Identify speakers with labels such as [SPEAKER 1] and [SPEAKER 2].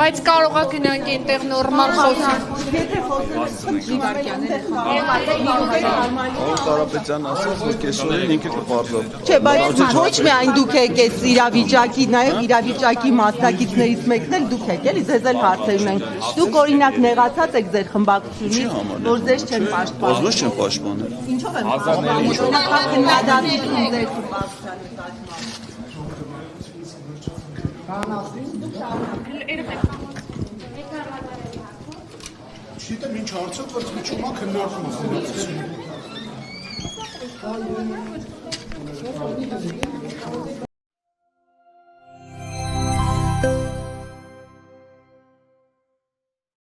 [SPEAKER 1] Բայց կարող է գնանք այնտեղ նորմալ խոսենք։
[SPEAKER 2] Կարապետյան ասաց, որ կեսօրին ինքը կպարզա։
[SPEAKER 3] Չէ, բայց ոչ միայն դուք եք այս իրավիճակի, նաև իրավիճակի մասնակիցներից մեկն էլ դուք եք, էլի ձեզ էլ հարցեր ունենք։ Դուք օրինակ նեղացած եք ձեր խմբակցությունից, որ ձեզ չեն պաշտպանել։
[SPEAKER 2] Ոչ չեն պաշտպանել։
[SPEAKER 3] Ինչով են պաշտպանել։ Օրինակ քննադատություն ձեր խմբակցության
[SPEAKER 4] Չգիտեմ ինչ հարցով որ միջում է քննարկում